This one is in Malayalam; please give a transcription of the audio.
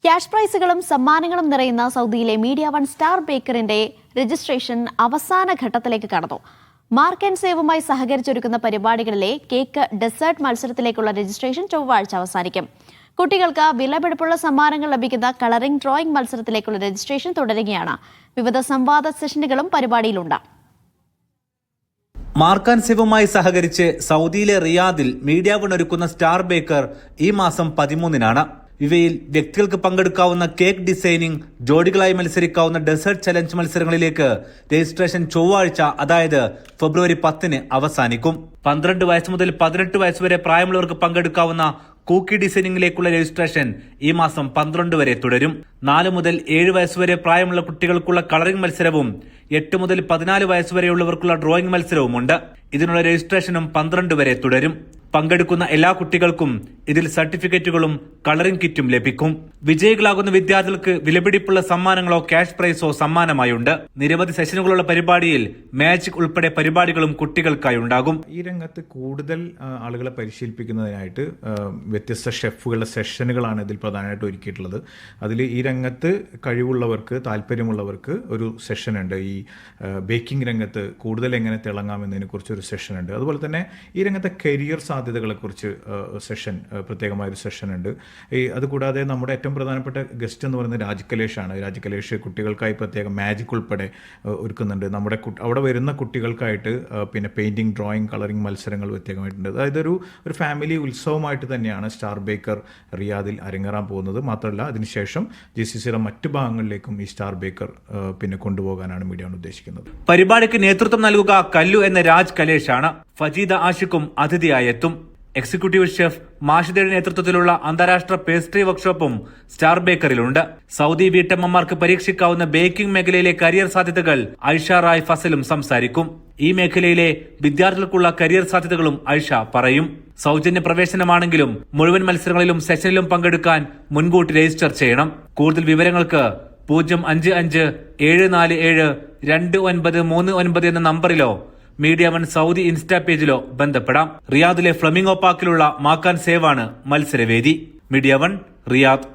ക്യാഷ് പ്രൈസുകളും സമ്മാനങ്ങളും നിറയുന്ന സൗദിയിലെ മീഡിയ വൺ സ്റ്റാർ ബേക്കറിന്റെ രജിസ്ട്രേഷൻ അവസാന ഘട്ടത്തിലേക്ക് കടന്നു. മാർക്ക് ആൻഡ് സേവുമായി സഹകരിച്ചൊരുക്കുന്ന പരിപാടികളിലെ കേക്ക് ഡെസേർട്ട് മത്സരത്തിലേക്കുള്ള രജിസ്ട്രേഷൻ ചൊവ്വാഴ്ച അവസാനിക്കും. കുട്ടികൾക്ക് വിലപിടിപ്പുള്ള സമ്മാനങ്ങൾ ലഭിക്കുന്ന കളറിംഗ് ഡ്രോയിംഗ് മത്സരത്തിലേക്കുള്ള രജിസ്ട്രേഷൻ തുടരുകയാണ്. വിവിധ സംവാദ സെഷനുകളും പരിപാടിയിലുണ്ട്. മാർക്ക് ആൻഡ് സേവുമായി സഹകരിച്ച് സൗദിയിലെ റിയാദിൽ മീഡിയ വൺ ഒരുക്കുന്ന സ്റ്റാർ ബേക്കർ ഈ മാസം 13-നാണ്. ഇവയിൽ വ്യക്തികൾക്ക് പങ്കെടുക്കാവുന്ന കേക്ക് ഡിസൈനിങ്, ജോഡികളായി മത്സരിക്കാവുന്ന ഡെസേർട്ട് ചലഞ്ച് മത്സരങ്ങളിലേക്ക് രജിസ്ട്രേഷൻ ചൊവ്വാഴ്ച, അതായത് ഫെബ്രുവരി 10-ന് അവസാനിക്കും. 12 വയസ്സ് മുതൽ 18 വയസ്സ് വരെ പ്രായമുള്ളവർക്ക് പങ്കെടുക്കാവുന്ന കൂക്കി ഡിസൈനിങ്ങിലേക്കുള്ള രജിസ്ട്രേഷൻ ഈ മാസം 12 വരെ തുടരും. 4 മുതൽ 7 വയസ്സ് വരെ പ്രായമുള്ള കുട്ടികൾക്കുള്ള കളറിംഗ് മത്സരവും 8 മുതൽ 14 വയസ്സ് വരെയുള്ളവർക്കുള്ള ഡ്രോയിംഗ് മത്സരവുമുണ്ട്. ഇതിനുള്ള രജിസ്ട്രേഷനും 12 വരെ തുടരും. പങ്കെടുക്കുന്ന എല്ലാ കുട്ടികൾക്കും ഇതിൽ സർട്ടിഫിക്കറ്റുകളും കളറിംഗ് കിറ്റും ലഭിക്കും. വിജയികളാകുന്ന വിദ്യാർത്ഥികൾക്ക് വിലപിടിപ്പുള്ള സമ്മാനങ്ങളോ ക്യാഷ് പ്രൈസോ സമ്മാനമായുണ്ട്. നിരവധി സെഷനുകളുള്ള പരിപാടിയിൽ മാജിക് ഉൾപ്പെടെ പരിപാടികളും കുട്ടികൾക്കായി ഉണ്ടാകും. ഈ രംഗത്ത് കൂടുതൽ ആളുകളെ പരിശീലിപ്പിക്കുന്നതിനായിട്ട് വ്യത്യസ്ത ഷെഫുകളുടെ സെഷനുകളാണ് ഇതിൽ പ്രധാനമായിട്ട് ഒരുക്കിയിട്ടുള്ളത്. അതിൽ ഈ രംഗത്ത് കഴിവുള്ളവർക്ക്, താല്പര്യമുള്ളവർക്ക് ഒരു സെഷനുണ്ട്. ഈ ബേക്കിംഗ് രംഗത്ത് കൂടുതൽ എങ്ങനെ തിളങ്ങാമെന്നതിനെ കുറിച്ച് ഒരു സെഷനുണ്ട്. അതുപോലെ തന്നെ ഈ രംഗത്തെ കരിയർ സാധ്യതകളെക്കുറിച്ച് പ്രത്യേകമായൊരു സെഷൻ ഉണ്ട്. അതുകൂടാതെ നമ്മുടെ ഏറ്റവും പ്രധാനപ്പെട്ട ഗസ്റ്റ് എന്ന് പറയുന്നത് രാജ്കലേഷാണ്. രാജ്കലേഷ് കുട്ടികൾക്കായി പ്രത്യേകം മാജിക് ഉൾപ്പെടെ ഒരുക്കുന്നുണ്ട്. അവിടെ വരുന്ന കുട്ടികൾക്കായിട്ട് പിന്നെ പെയിന്റിംഗ്, ഡ്രോയിങ്, കളറിംഗ് മത്സരങ്ങൾ പ്രത്യേകമായിട്ടുണ്ട്. അതായത് ഒരു ഫാമിലി ഉത്സവമായിട്ട് തന്നെയാണ് സ്റ്റാർ ബേക്കർ റിയാദിൽ അരങ്ങേറാൻ പോകുന്നത്. മാത്രമല്ല അതിനുശേഷം GCCയുടെ മറ്റു ഭാഗങ്ങളിലേക്കും ഈ സ്റ്റാർ ബേക്കർ പിന്നെ കൊണ്ടുപോകാനാണ് മീഡിയ വൺ ഉദ്ദേശിക്കുന്നത്. പരിപാടിക്ക് നേതൃത്വം നൽകുക കല്ലു എന്ന രാജ് കലേഷാണ്. ഫജീദ ആഷിഖും അതിഥിയായി എത്തും. എക്സിക്യൂട്ടീവ് ഷെഫ് മാഷിദയുടെ നേതൃത്വത്തിലുള്ള അന്താരാഷ്ട്ര പേസ്ട്രി വർക്ക്ഷോപ്പും സ്റ്റാർ ബേക്കറിലുണ്ട്. സൗദി വീട്ടമ്മമാർക്ക് പരീക്ഷിക്കാവുന്ന ബേക്കിംഗ് മേഖലയിലെ കരിയർ സാധ്യതകൾ ഐഷ റായ് ഫസലും സംസാരിക്കും. ഈ മേഖലയിലെ വിദ്യാർത്ഥികൾക്കുള്ള കരിയർ സാധ്യതകളും ഐഷ പറയും. സൗജന്യ പ്രവേശനമാണെങ്കിലും മുഴുവൻ മത്സരങ്ങളിലും സെഷനിലും പങ്കെടുക്കാൻ മുൻകൂട്ടി രജിസ്റ്റർ ചെയ്യണം. കൂടുതൽ വിവരങ്ങൾക്ക് 055-747-2939 എന്ന നമ്പറിലോ മീഡിയ വൺ സൗദി ഇൻസ്റ്റാ പേജിലോ ബന്ധപ്പെടാം. റിയാദിലെ ഫ്ലമിംഗോ പാർക്കിലുള്ള മാർക്ക് ആൻഡ് സേവ് ആണ് മത്സരവേദി. Media one Riyadh.